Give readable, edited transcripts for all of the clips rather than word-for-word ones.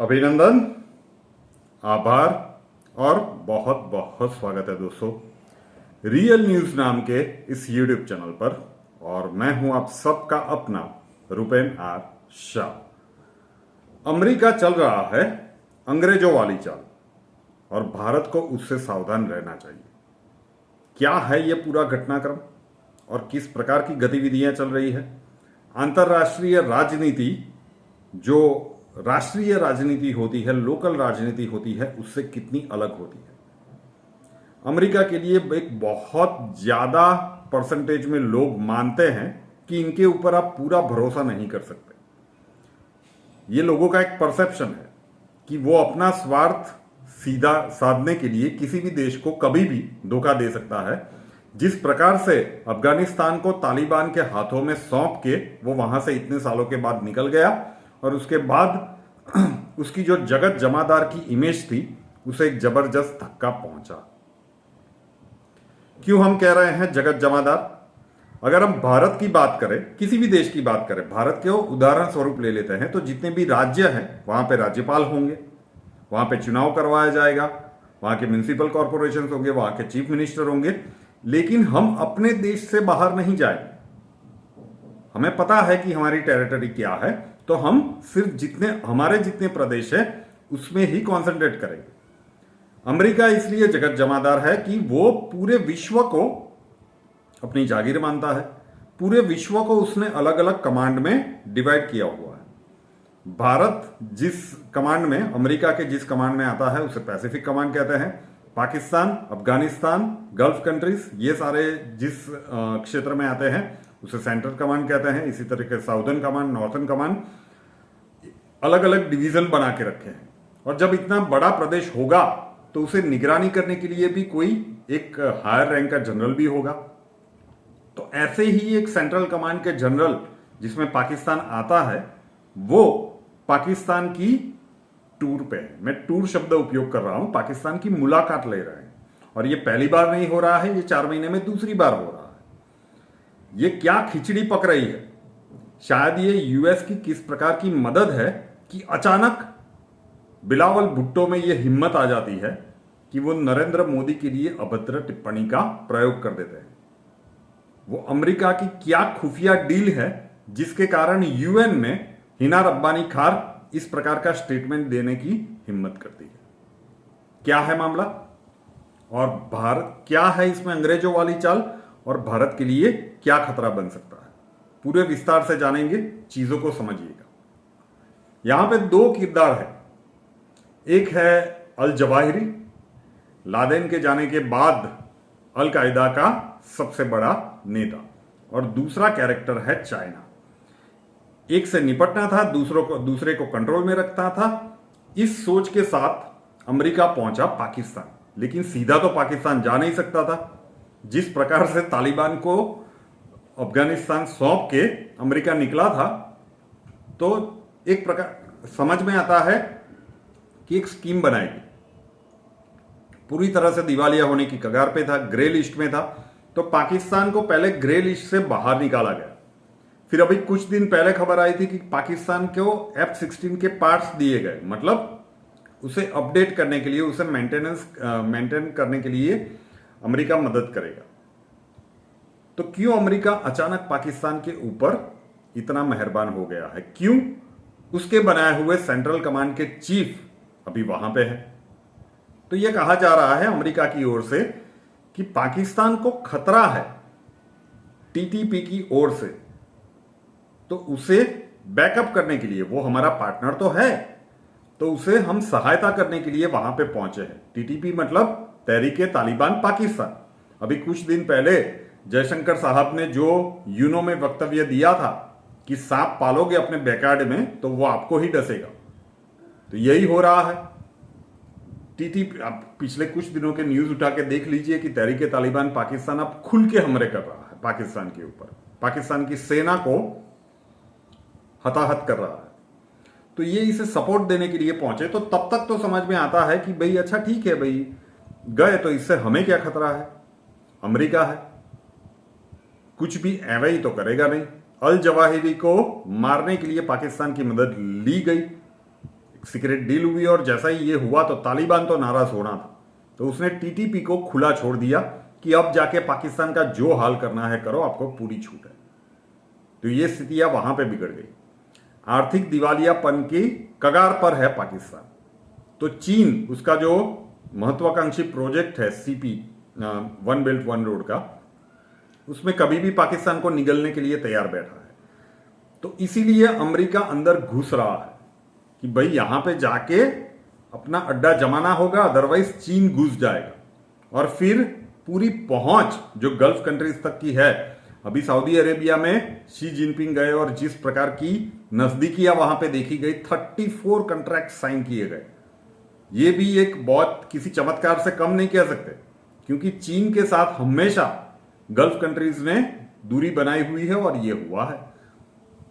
अभिनंदन, आभार और बहुत बहुत स्वागत है दोस्तों रियल न्यूज नाम के इस यूट्यूब चैनल पर। और मैं हूं आप सबका अपना रुपेन आर शाह। अमेरिका चल रहा है अंग्रेजों वाली चाल और भारत को उससे सावधान रहना चाहिए। क्या है यह पूरा घटनाक्रम और किस प्रकार की गतिविधियां चल रही है? अंतर्राष्ट्रीय राजनीति, जो राष्ट्रीय राजनीति होती है, लोकल राजनीति होती है, उससे कितनी अलग होती है? अमेरिका के लिए एक बहुत ज्यादा परसेंटेज में लोग मानते हैं कि इनके ऊपर आप पूरा भरोसा नहीं कर सकते। ये लोगों का एक परसेप्शन है कि वो अपना स्वार्थ सीधा साधने के लिए किसी भी देश को कभी भी धोखा दे सकता है। जिस प्रकार से अफगानिस्तान को तालिबान के हाथों में सौंप के वो वहां से इतने सालों के बाद निकल गया और उसके बाद उसकी जो जगत जमादार की इमेज थी उसे एक जबरदस्त धक्का पहुंचा। क्यों हम कह रहे हैं जगत जमादार? अगर हम भारत की बात करें, किसी भी देश की बात करें, भारत के उदाहरण स्वरूप ले लेते हैं, तो जितने भी राज्य हैं वहां पे राज्यपाल होंगे, वहां पे चुनाव करवाया जाएगा, वहां के म्युनिसिपल कॉर्पोरेशन होंगे, वहां के चीफ मिनिस्टर होंगे। लेकिन हम अपने देश से बाहर नहीं जाएंगे। हमें पता है कि हमारी टेरिटरी क्या है, तो हम सिर्फ हमारे जितने प्रदेश है उसमें ही कॉन्सेंट्रेट करेंगे। अमेरिका इसलिए जगत जमादार है कि वो पूरे विश्व को अपनी जागीर मानता है। पूरे विश्व को उसने अलग अलग कमांड में डिवाइड किया हुआ है। भारत जिस कमांड में, अमेरिका के जिस कमांड में आता है उसे पैसिफिक कमांड कहते हैं। पाकिस्तान, अफगानिस्तान, गल्फ कंट्रीज, ये सारे जिस क्षेत्र में आते हैं उसे सेंट्रल कमांड कहते हैं। इसी तरीके साउदर्न कमांड, नॉर्थर्न कमांड, अलग अलग डिवीजन बना के रखे हैं। और जब इतना बड़ा प्रदेश होगा तो उसे निगरानी करने के लिए भी कोई एक हायर रैंक का जनरल भी होगा। तो ऐसे ही एक सेंट्रल कमांड के जनरल जिसमें पाकिस्तान आता है, वो पाकिस्तान की टूर पे है। मैं टूर शब्द उपयोग कर रहा हूं, पाकिस्तान की मुलाकात ले रहे हैं। और ये पहली बार नहीं हो रहा है, ये 4 महीने में दूसरी बार हो रहा है। ये क्या खिचड़ी पक रही है? शायद ये यूएस की किस प्रकार की मदद है कि अचानक बिलावल भुट्टो में यह हिम्मत आ जाती है कि वो नरेंद्र मोदी के लिए अभद्र टिप्पणी का प्रयोग कर देते हैं। वो अमेरिका की क्या खुफिया डील है जिसके कारण यूएन में हिना रब्बानी खार इस प्रकार का स्टेटमेंट देने की हिम्मत करती है? क्या है मामला? और भारत क्या है इसमें अंग्रेजों वाली चाल, और भारत के लिए क्या खतरा बन सकता है? पूरे विस्तार से जानेंगे, चीजों को समझिएगा। यहां पे 2 किरदार है। एक है अल जवाहिरी, लादेन के जाने के बाद अल कायदा का सबसे बड़ा नेता, और दूसरा कैरेक्टर है चाइना। एक से निपटना था, दूसरे को कंट्रोल में रखना था। इस सोच के साथ अमेरिका पहुंचा पाकिस्तान। लेकिन सीधा तो पाकिस्तान जा नहीं सकता था। जिस प्रकार से तालिबान को अफगानिस्तान सौंप के अमेरिका निकला था, तो एक प्रकार समझ में आता है कि एक स्कीम बनाएगी। पूरी तरह से दिवालिया होने की कगार पे था, ग्रे लिस्ट में था। तो पाकिस्तान को पहले ग्रे लिस्ट से बाहर निकाला गया। फिर अभी कुछ दिन पहले खबर आई थी कि पाकिस्तान को F-16 के पार्ट्स दिए गए, मतलब उसे अपडेट करने के लिए, उसे मेंटेन करने के लिए अमेरिका मदद करेगा। तो क्यों अमेरिका अचानक पाकिस्तान के ऊपर इतना मेहरबान हो गया है? क्यों उसके बनाए हुए सेंट्रल कमांड के चीफ अभी वहां पे है? तो यह कहा जा रहा है अमेरिका की ओर से कि पाकिस्तान को खतरा है टीटीपी की ओर से, तो उसे बैकअप करने के लिए, वो हमारा पार्टनर तो है, तो उसे हम सहायता करने के लिए वहां पे पहुंचे हैं। टीटीपी मतलब तहरीके तालिबान पाकिस्तान। अभी कुछ दिन पहले जयशंकर साहब ने जो यूनो में वक्तव्य दिया था कि सांप पालोगे अपने बैकयार्ड में तो वो आपको ही डसेगा, तो यही हो रहा है। टीटीपी, आप पिछले कुछ दिनों के न्यूज उठा के देख लीजिए कि तहरीके तालिबान पाकिस्तान अब खुल के हमले कर रहा है पाकिस्तान के ऊपर, पाकिस्तान की सेना को हताहत कर रहा है। तो ये इसे सपोर्ट देने के लिए पहुंचे। तो तब तक तो समझ में आता है कि भाई अच्छा ठीक है, भाई गए तो इससे हमें क्या खतरा है, अमेरिका है, कुछ भी एवं ही तो करेगा नहीं। अल जवाहिरी को मारने के लिए पाकिस्तान की मदद ली गई, सीक्रेट डील हुई और जैसा ही ये हुआ तो तालिबान तो नाराज होना था, तो उसने टीटीपी को खुला छोड़ दिया कि अब जाके पाकिस्तान का जो हाल करना है करो, आपको पूरी छूट है। तो ये स्थितियां वहां पे बिगड़ गई, आर्थिक दिवालियापन की कगार पर है पाकिस्तान। तो चीन उसका जो महत्वाकांक्षी प्रोजेक्ट है CP, one belt one road का, उसमें कभी भी पाकिस्तान को निगलने के लिए तैयार बैठा है। तो इसीलिए अमेरिका अंदर घुस रहा है कि भाई यहां पे जाके अपना अड्डा जमाना होगा, अदरवाइज चीन घुस जाएगा। और फिर पूरी पहुंच जो गल्फ कंट्रीज तक की है, अभी सऊदी अरेबिया में शी जिनपिंग गए और जिस प्रकार की नजदीकियां वहां पे देखी गई, 34 कॉन्ट्रैक्ट साइन किए गए। ये भी एक बहुत किसी चमत्कार से कम नहीं कह सकते, क्योंकि चीन के साथ हमेशा गल्फ कंट्रीज ने दूरी बनाई हुई है और ये हुआ है।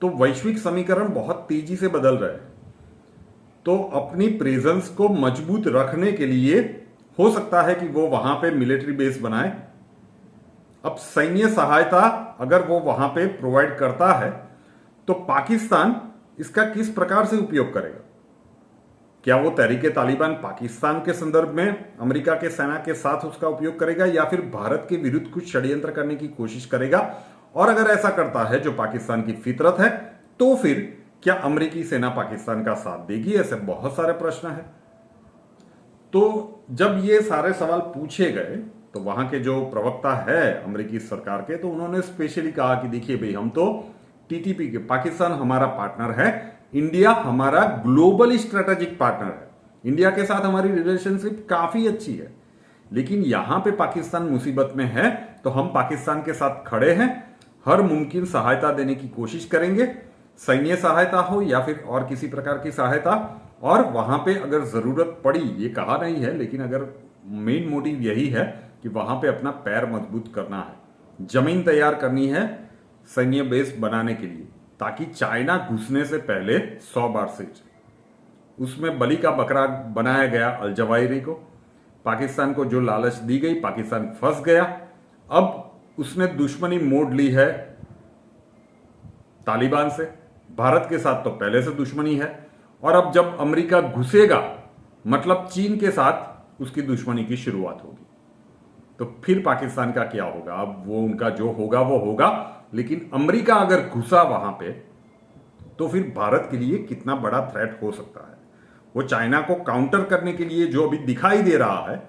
तो वैश्विक समीकरण बहुत तेजी से बदल रहे हैं। तो अपनी प्रेजेंस को मजबूत रखने के लिए हो सकता है कि वो वहां पे मिलिट्री बेस बनाए। अब सैन्य सहायता अगर वो वहां पे प्रोवाइड करता है तो पाकिस्तान इसका किस प्रकार से उपयोग करेगा? क्या वो तहरीके तालिबान पाकिस्तान के संदर्भ में अमेरिका के सेना के साथ उसका उपयोग करेगा, या फिर भारत के विरुद्ध कुछ षड्यंत्र करने की कोशिश करेगा? और अगर ऐसा करता है, जो पाकिस्तान की फितरत है, तो फिर क्या अमेरिकी सेना पाकिस्तान का साथ देगी? ऐसे बहुत सारे प्रश्न हैं। तो जब ये सारे सवाल पूछे गए तो वहां के जो प्रवक्ता है अमेरिकी सरकार के, तो उन्होंने स्पेशली कहा कि देखिए भाई, हम तो टीटीपी के, पाकिस्तान हमारा पार्टनर है, इंडिया हमारा ग्लोबल स्ट्रेटेजिक पार्टनर है, इंडिया के साथ हमारी रिलेशनशिप काफी अच्छी है, लेकिन यहां पे पाकिस्तान मुसीबत में है तो हम पाकिस्तान के साथ खड़े हैं, हर मुमकिन सहायता देने की कोशिश करेंगे, सैन्य सहायता हो या फिर और किसी प्रकार की सहायता। और वहां पे अगर जरूरत पड़ी, ये कहा नहीं है, लेकिन अगर मेन मोटिव यही है कि वहां पे अपना पैर मजबूत करना है, जमीन तैयार करनी है सैन्य बेस बनाने के लिए, ताकि चाइना घुसने से पहले 100 बार से उसमें बलि का बकरा बनाया गया अल जवाहिरी को। पाकिस्तान को जो लालच दी गई, पाकिस्तान फंस गया। अब उसने दुश्मनी मोड़ ली है तालिबान से, भारत के साथ तो पहले से दुश्मनी है, और अब जब अमेरिका घुसेगा मतलब चीन के साथ उसकी दुश्मनी की शुरुआत होगी। तो फिर पाकिस्तान का क्या होगा? अब वो उनका जो होगा वो होगा, लेकिन अमेरिका अगर घुसा वहां पे तो फिर भारत के लिए कितना बड़ा थ्रेट हो सकता है। वो चाइना को काउंटर करने के लिए जो अभी दिखाई दे रहा है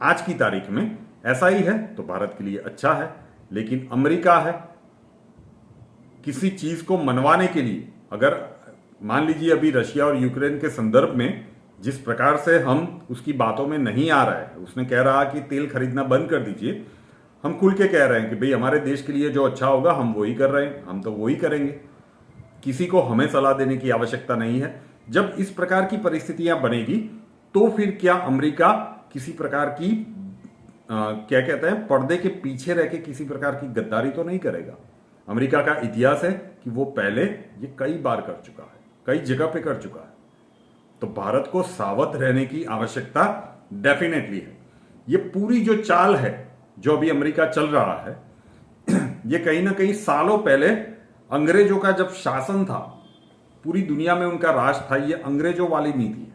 आज की तारीख में, ऐसा ही है तो भारत के लिए अच्छा है, लेकिन अमेरिका है किसी चीज को मनवाने के लिए, अगर मान लीजिए अभी रशिया और यूक्रेन के संदर्भ में जिस प्रकार से हम उसकी बातों में नहीं आ रहा है, उसने कह रहा कि तेल खरीदना बंद कर दीजिए, हम खुल के कह रहे हैं कि भाई हमारे देश के लिए जो अच्छा होगा हम वही कर रहे हैं, हम तो वही करेंगे, किसी को हमें सलाह देने की आवश्यकता नहीं है। जब इस प्रकार की परिस्थितियां बनेगी तो फिर क्या अमेरिका किसी प्रकार की क्या कहते हैं, पर्दे के पीछे रह के किसी प्रकार की गद्दारी तो नहीं करेगा? अमेरिका का इतिहास है कि वो पहले ये कई बार कर चुका है, कई जगह पे कर चुका है। तो भारत को सावध रहने की आवश्यकता डेफिनेटली है। ये पूरी जो चाल है जो अभी अमेरिका चल रहा है, ये कहीं ना कहीं सालों पहले अंग्रेजों का जब शासन था, पूरी दुनिया में उनका राज था, ये अंग्रेजों वाली नीति है,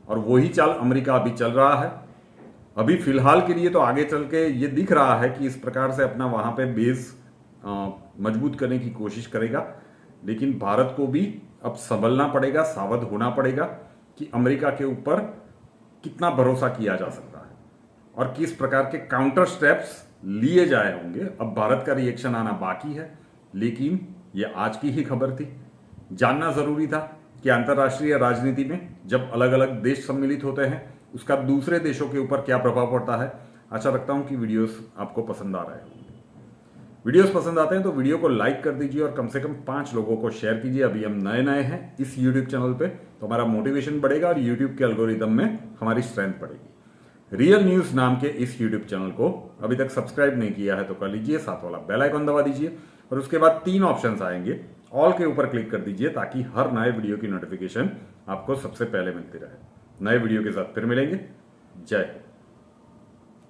और वही चाल अमेरिका अभी चल रहा है। अभी फिलहाल के लिए तो आगे चल के ये दिख रहा है कि इस प्रकार से अपना वहां पे बेस मजबूत करने की कोशिश करेगा, लेकिन भारत को भी अब संभलना पड़ेगा, सावध होना पड़ेगा कि अमेरिका के ऊपर कितना भरोसा किया जा सकता है और किस प्रकार के काउंटर स्टेप्स लिए जाए होंगे। अब भारत का रिएक्शन आना बाकी है, लेकिन यह आज की ही खबर थी। जानना जरूरी था कि अंतर्राष्ट्रीय राजनीति में जब अलग अलग देश सम्मिलित होते हैं उसका दूसरे देशों के ऊपर क्या प्रभाव पड़ता है। आशा रखता हूं कि वीडियोस आपको पसंद आ रहे होंगे। वीडियोस पसंद आते हैं तो वीडियो को लाइक कर दीजिए और कम से कम 5 लोगों को शेयर कीजिए। अभी हम नए हैं इस यूट्यूब चैनल पे, तो हमारा मोटिवेशन बढ़ेगा और यूट्यूब के एल्गोरिदम में हमारी स्ट्रेंथ बढ़ेगी। रियल न्यूज नाम के इस यूट्यूब चैनल को अभी तक सब्सक्राइब नहीं किया है तो कर लीजिए, साथ वाला बेल आइकन दबा दीजिए और उसके बाद 3 ऑप्शंस आएंगे, ऑल के ऊपर क्लिक कर दीजिए ताकि हर नए वीडियो की नोटिफिकेशन आपको सबसे पहले मिलती रहे। नए वीडियो के साथ फिर मिलेंगे। जय हिंद।